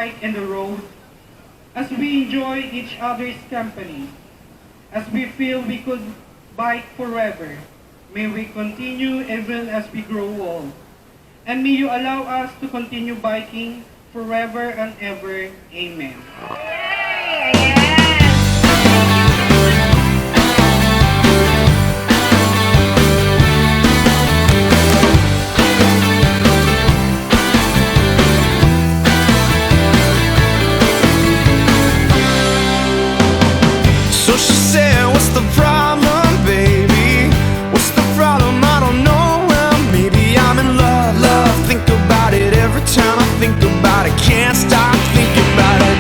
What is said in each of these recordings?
bike and the road, as we enjoy each other's company, as we feel we could bike forever. May we continue even as we grow old. And may you allow us to continue biking forever and ever. Amen. So she said, what's the problem, baby? What's the problem? I don't know. Well, maybe I'm in love. Think about it every time I think about it. Can't stop thinking about it.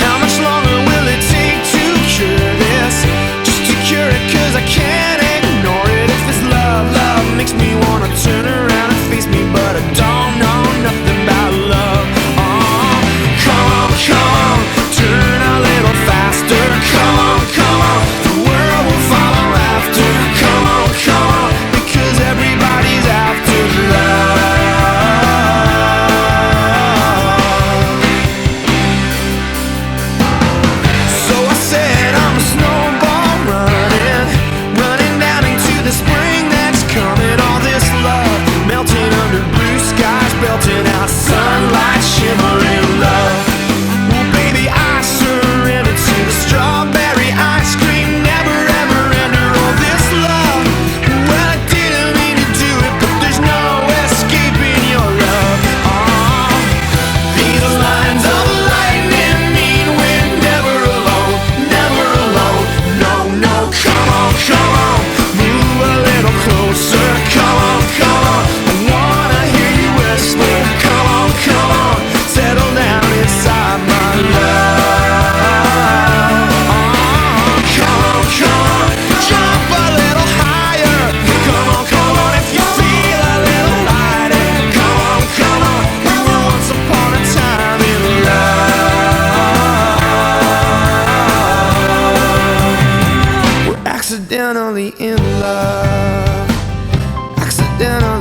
How much longer will it take to cure this? Just to cure it, cause I can't ignore it. If it's love makes me wanna turn around and face me, but I don't know nothing about love. Oh, come on, turn a little faster. Come on, the world will follow after. Come on, because everybody's after love. So I said I'm a snowball running down into the spring that's coming. All this love melting under blue skies, belting out sunlight, shimmering love. Well, baby, I surrender to the strawberry ice cream, never ever enter all this love. Well, I didn't mean to do it, but there's no escaping your love. Oh, these lines of lightning mean we're never alone, never alone. No, come on, move a little closer. Come on, I wanna hear you whisper. Come on, settle down inside my love. Oh, come on, jump a little higher. Come on, if you feel a little lighter. Come on, we were once upon a time in love. We're accidentally in love. Accidentally